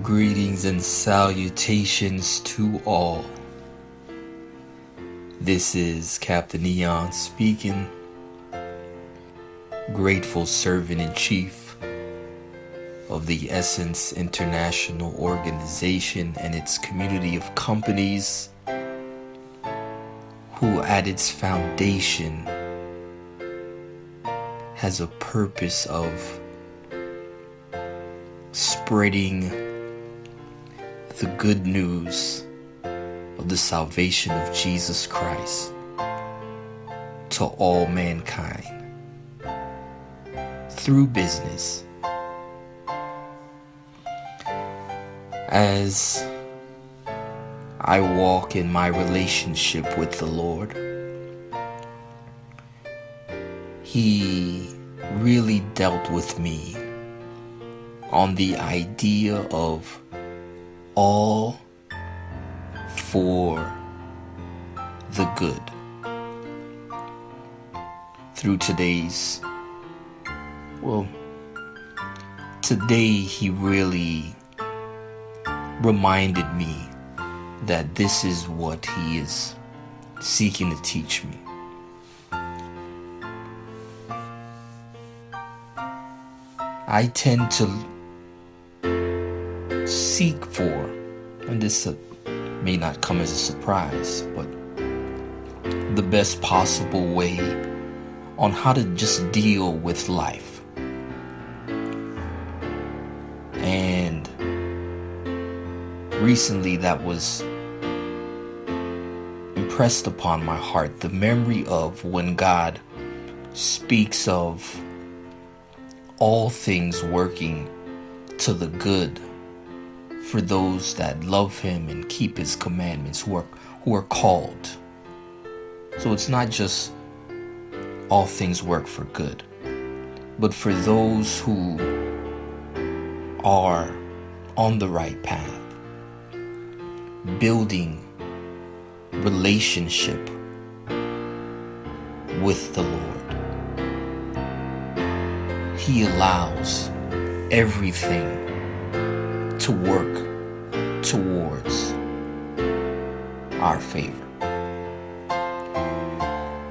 Greetings and salutations to all. This is Captain Eon speaking, grateful servant-in-chief of the Essence International Organization and its community of companies who at its foundation has a purpose of spreading the good news of the salvation of Jesus Christ to all mankind through business. As I walk in my relationship with the Lord, He really dealt with me on the idea of all for the good. Through today he really reminded me that this is what he is seeking to teach me. I tend to seek for, and this may not come as a surprise, but the best possible way on how to just deal with life. And recently that was impressed upon my heart, the memory of when God speaks of all things working to the good for those that love him and keep his commandments, who are called. So it's not just all things work for good, but for those who are on the right path, building relationship with the Lord. He allows everything to work towards our favor.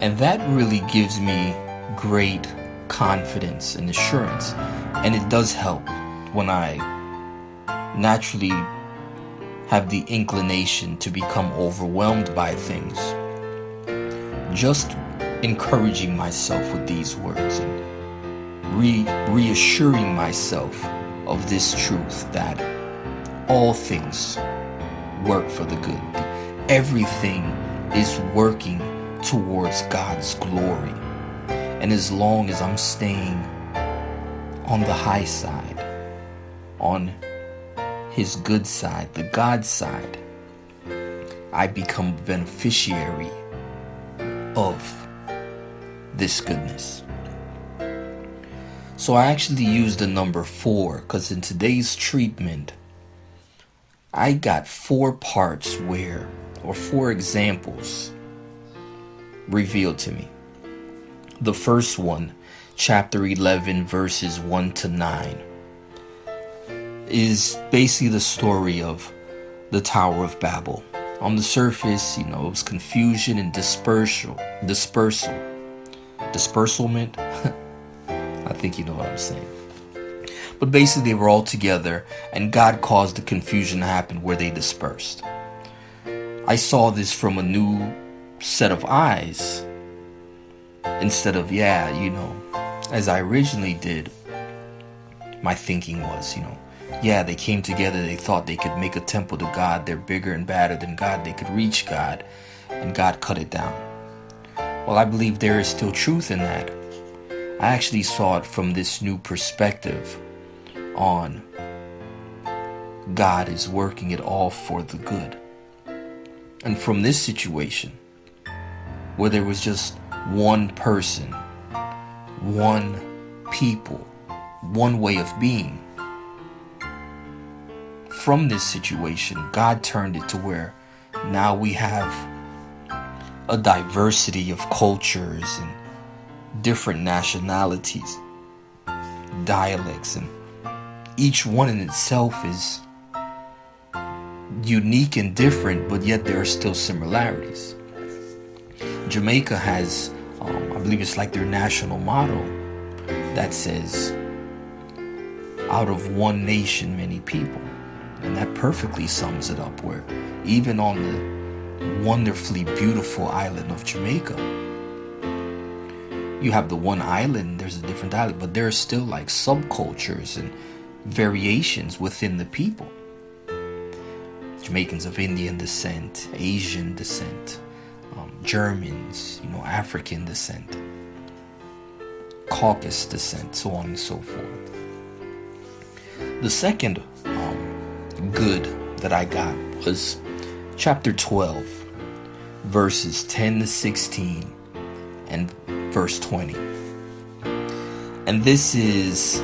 And that really gives me great confidence and assurance. And it does help when I naturally have the inclination to become overwhelmed by things. Just encouraging myself with these words and reassuring myself of this truth that all things work for the good. Everything is working towards God's glory. And as long as I'm staying on the high side, on his good side, the God side, I become a beneficiary of this goodness. So I actually used the number 4 because in today's treatment, I got 4 parts or 4 examples revealed to me. The first one, chapter 11, verses 1 to 9, is basically the story of the Tower of Babel. On the surface, it was confusion and dispersalment. I think you know what I'm saying. But basically they were all together and God caused the confusion to happen where they dispersed. I saw this from a new set of eyes instead of, as I originally did. My thinking was, they came together, they thought they could make a temple to God, they're bigger and badder than God, they could reach God, and God cut it down. Well, I believe there is still truth in that. I actually saw it from this new perspective on God is working it all for the good. And from this situation, where there was just one person, one people, one way of being, from this situation, God turned it to where now we have a diversity of cultures and different nationalities, dialects, and each one in itself is unique and different, but yet there are still similarities. Jamaica has, I believe it's like their national motto that says, out of one nation, many people. And that perfectly sums it up, where even on the wonderfully beautiful island of Jamaica, you have the one island, there's a different island, but there are still like subcultures and variations within the people. Jamaicans of Indian descent, Asian descent, Germans, African descent, Caucasus descent, so on and so forth. The second good that I got was chapter 12, verses 10 to 16 and verse 20. And this is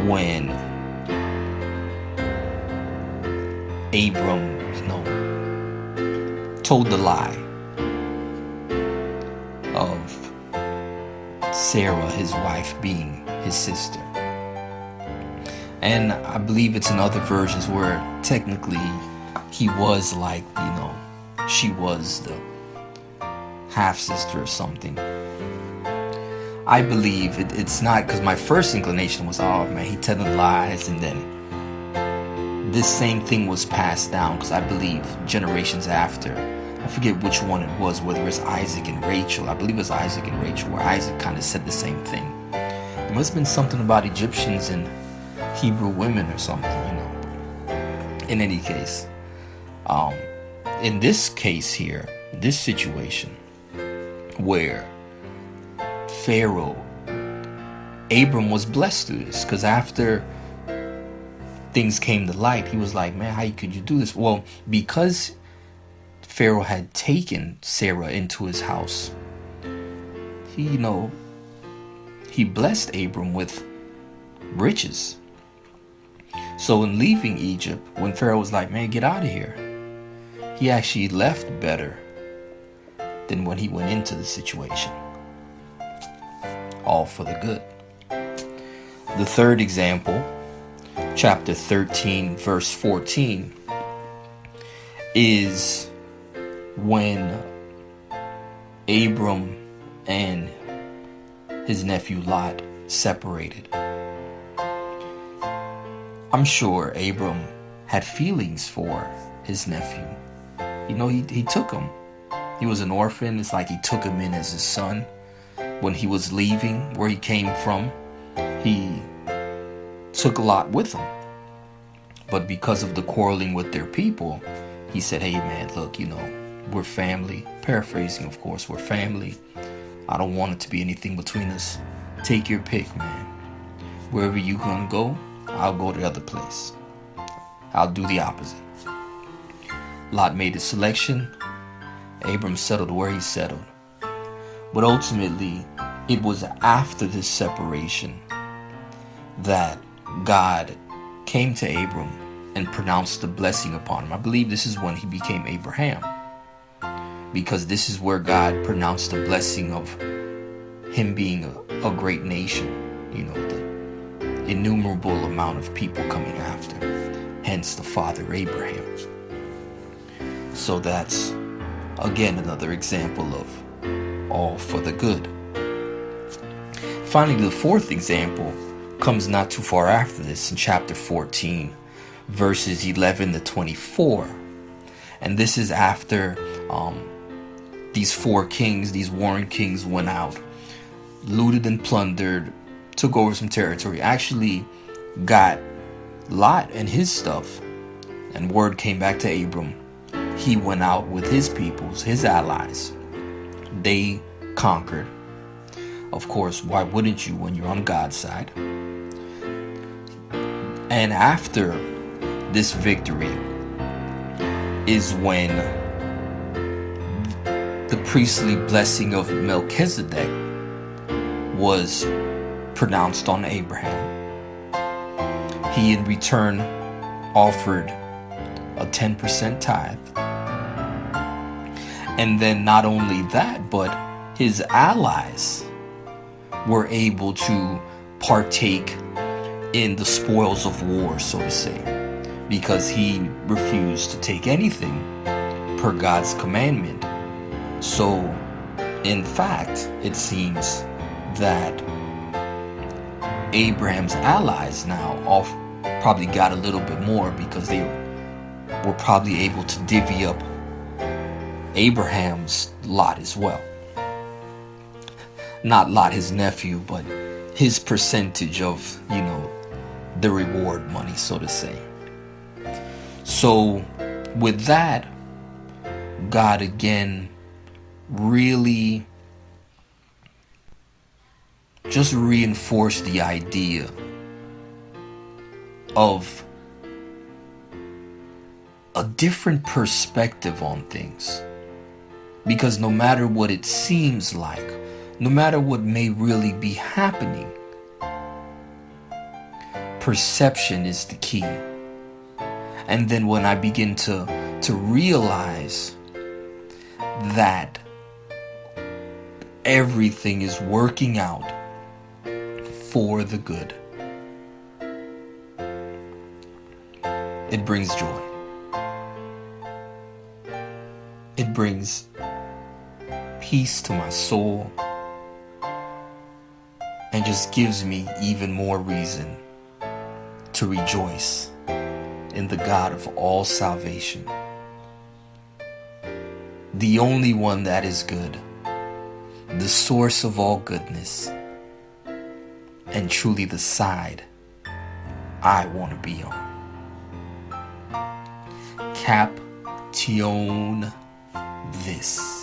when Abram, told the lie of Sarah, his wife, being his sister. And I believe it's in other versions where technically he was like, she was the half-sister or something. I believe it's not, because my first inclination was, oh man, he telling lies, and then this same thing was passed down, because I believe generations after, I forget which one it was, whether it's Isaac and Rachel. I believe it was Isaac and Rachel, where Isaac kind of said the same thing. There must have been something about Egyptians and Hebrew women or something, In any case, in this case here, this situation, where Pharaoh, Abram was blessed through this, because after things came to light, he was like, man, how could you do this? Well, because Pharaoh had taken Sarah into his house, he blessed Abram with riches. So in leaving Egypt, when Pharaoh was like, man, get out of here, he actually left better than when he went into the situation. All for the good. The third example, chapter 13, verse 14, is when Abram and his nephew Lot separated. I'm sure Abram had feelings for his nephew. He took him. He was an orphan. It's like he took him in as his son. When he was leaving where he came from, he took Lot with him. But because of the quarreling with their people, he said, hey man, look, we're family. Paraphrasing, of course, we're family. I don't want it to be anything between us. Take your pick, man. Wherever you gonna go, I'll go to the other place. I'll do the opposite. Lot made his selection. Abram settled where he settled. But ultimately, it was after this separation that God came to Abram and pronounced the blessing upon him. I believe this is when he became Abraham, because this is where God pronounced the blessing of him being a great nation. The innumerable amount of people coming after. Hence the father Abraham. So that's, again, another example of all for the good. Finally, the fourth example comes not too far after this, in chapter 14, verses 11 to 24. And this is after these four kings, these warring kings, went out, looted and plundered, took over some territory, actually got Lot and his stuff, and word came back to Abram. He went out with his peoples, his allies. They conquered. Of course, why wouldn't you when you're on God's side? And after this victory is when the priestly blessing of Melchizedek was pronounced on Abraham. He in return offered a 10% tithe. And then not only that, but his allies were able to partake in the spoils of war, so to say. because he refused to take anything per God's commandment. So, in fact, it seems that Abraham's allies now probably got a little bit more, because they were probably able to divvy up Abraham's lot as well. Not Lot, his nephew, but his percentage of, the reward money, so to say. So with that, God again really just reinforced the idea of a different perspective on things. Because no matter what it seems like, no matter what may really be happening, perception is the key. And then when I begin to realize that everything is working out for the good, it brings joy. It brings peace to my soul, and just gives me even more reason to rejoice in the God of all salvation, the only one that is good, the source of all goodness, and truly the side I want to be on. Caption this.